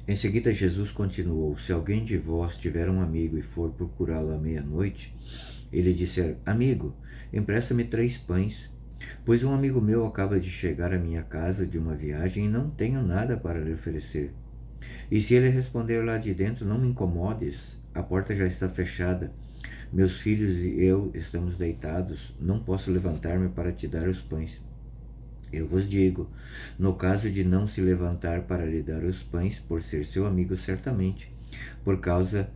Em seguida, Jesus continuou: Se alguém de vós tiver um amigo e for procurá-lo à meia-noite, ele disser: Amigo, empresta-me 3 pães, pois um amigo meu acaba de chegar à minha casa de uma viagem e não tenho nada para lhe oferecer. E se ele responder lá de dentro: Não me incomodes, a porta já está fechada, meus filhos e eu estamos deitados, não posso levantar-me para te dar os pães. Eu vos digo, no caso de não se levantar para lhe dar os pães, por ser seu amigo, certamente, por causa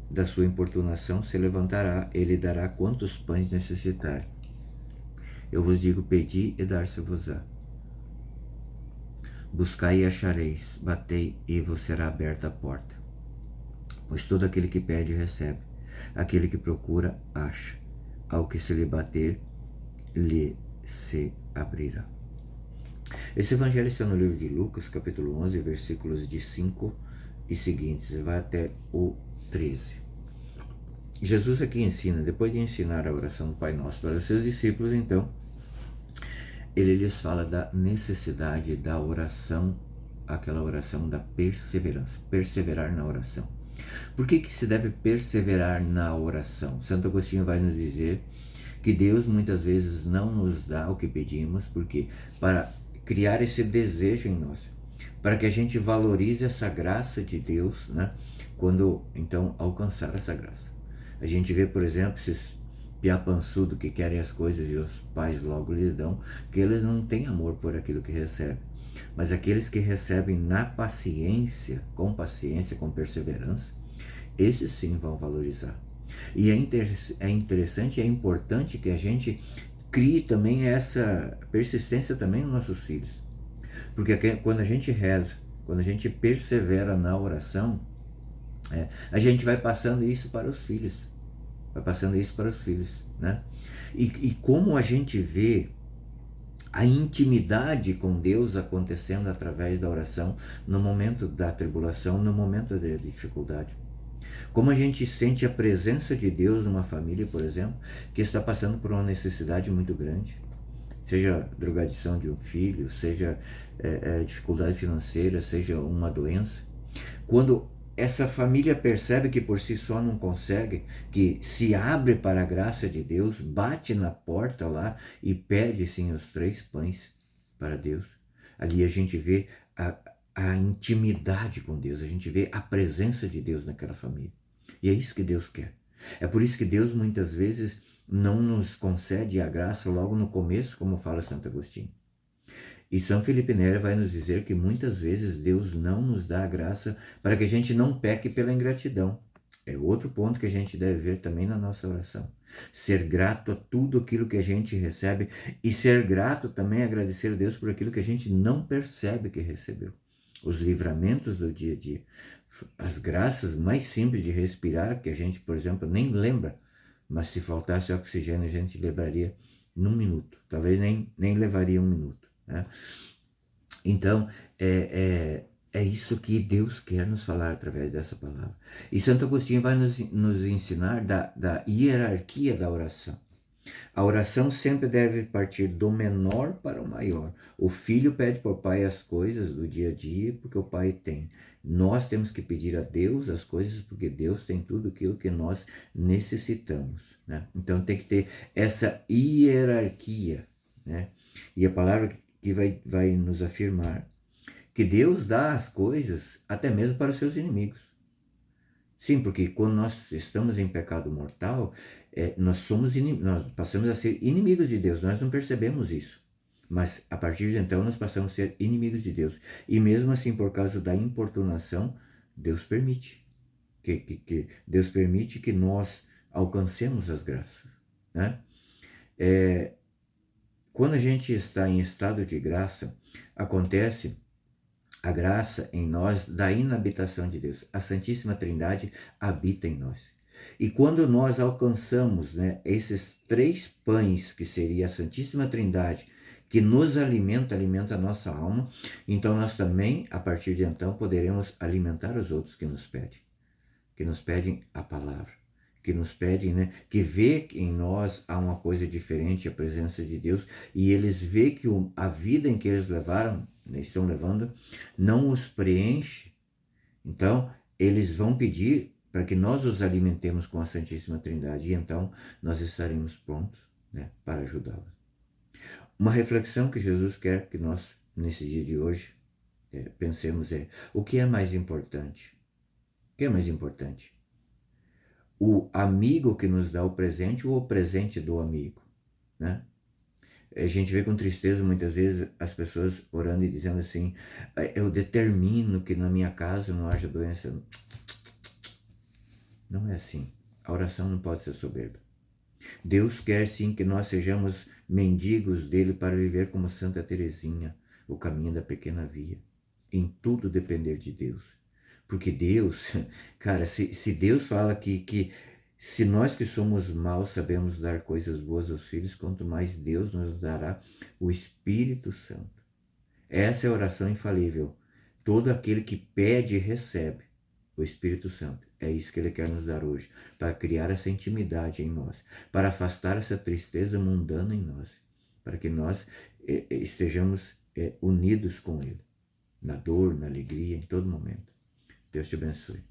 da sua importunação, se levantará, ele dará quantos pães necessitar. Eu vos digo, pedi e dar-se-vos-á. Buscai e achareis, batei e vos será aberta a porta. Pois todo aquele que pede, recebe. Aquele que procura, acha. Ao que se lhe bater, lhe se abrirá. Esse evangelho está no livro de Lucas, capítulo 11, versículos de 5 e seguintes, vai até o 13. Jesus aqui ensina, depois de ensinar a oração do Pai Nosso para os seus discípulos, então, ele lhes fala da necessidade da oração, aquela oração da perseverança, perseverar na oração. Por que se deve perseverar na oração? Santo Agostinho vai nos dizer que Deus muitas vezes não nos dá o que pedimos, porque para criar esse desejo em nós, para que a gente valorize essa graça de Deus, né? Quando então alcançar essa graça. A gente vê, por exemplo, esses piapançudos que querem as coisas e os pais logo lhes dão, que eles não têm amor por aquilo que recebem. Mas aqueles que recebem na paciência, com perseverança, esses sim vão valorizar. E é interessante e é importante que a gente crie também essa persistência também nos nossos filhos. Porque quando a gente reza, quando a gente persevera na oração, a gente vai passando isso para os filhos. Vai passando isso para os filhos, né? E como a gente vê a intimidade com Deus acontecendo através da oração no momento da tribulação, no momento da dificuldade. Como a gente sente a presença de Deus numa família, por exemplo, que está passando por uma necessidade muito grande, seja drogadição de um filho, seja dificuldade financeira, seja uma doença. Quando essa família percebe que por si só não consegue, que se abre para a graça de Deus, bate na porta lá e pede sim os 3 pães para Deus. Ali a gente vê a intimidade com Deus, a gente vê a presença de Deus naquela família. E é isso que Deus quer. É por isso que Deus muitas vezes não nos concede a graça logo no começo, como fala Santo Agostinho. E São Felipe Neri vai nos dizer que muitas vezes Deus não nos dá a graça para que a gente não peque pela ingratidão. É outro ponto que a gente deve ver também na nossa oração. Ser grato a tudo aquilo que a gente recebe e ser grato também, agradecer a Deus por aquilo que a gente não percebe que recebeu. Os livramentos do dia a dia, as graças mais simples de respirar, que a gente, por exemplo, nem lembra, mas se faltasse oxigênio a gente lembraria num minuto, talvez nem levaria um minuto, né? Então, é isso que Deus quer nos falar através dessa palavra. E Santo Agostinho vai nos ensinar da hierarquia da oração. A oração sempre deve partir do menor para o maior. O filho pede para o pai as coisas do dia a dia porque o pai tem. Nós temos que pedir a Deus as coisas porque Deus tem tudo aquilo que nós necessitamos, né? Então tem que ter essa hierarquia, né? E a palavra que vai nos afirmar que Deus dá as coisas até mesmo para os seus inimigos. Sim, porque quando nós estamos em pecado mortal, nós passamos a ser inimigos de Deus, nós não percebemos isso. Mas a partir de então nós passamos a ser inimigos de Deus. E mesmo assim, por causa da importunação, Deus permite. Deus permite que nós alcancemos as graças, né? Quando a gente está em estado de graça, acontece a graça em nós da inabitação de Deus. A Santíssima Trindade habita em nós. E quando nós alcançamos, né, esses 3 pães, que seria a Santíssima Trindade, que nos alimenta a nossa alma, então nós também, a partir de então, poderemos alimentar os outros que nos pedem a palavra, que nos pedem, né, que vê que em nós há uma coisa diferente, a presença de Deus, e eles vê que a vida em que eles estão levando, não os preenche, Então, eles vão pedir para que nós os alimentemos com a Santíssima Trindade e então nós estaremos prontos, né, para ajudá-los. Uma reflexão que Jesus quer que nós, nesse dia de hoje, pensemos o que é mais importante? O que é mais importante? O amigo que nos dá o presente ou o presente do amigo, né? A gente vê com tristeza muitas vezes as pessoas orando e dizendo assim: eu determino que na minha casa não haja doença. Não é assim. A oração não pode ser soberba. Deus quer sim que nós sejamos mendigos dele para viver como Santa Teresinha, o caminho da pequena via. Em tudo depender de Deus. Porque Deus, cara, se Deus fala que se nós que somos maus sabemos dar coisas boas aos filhos, quanto mais Deus nos dará o Espírito Santo. Essa é a oração infalível. Todo aquele que pede, recebe o Espírito Santo. É isso que ele quer nos dar hoje, para criar essa intimidade em nós, para afastar essa tristeza mundana em nós, para que nós estejamos unidos com ele, na dor, na alegria, em todo momento. Deus te abençoe.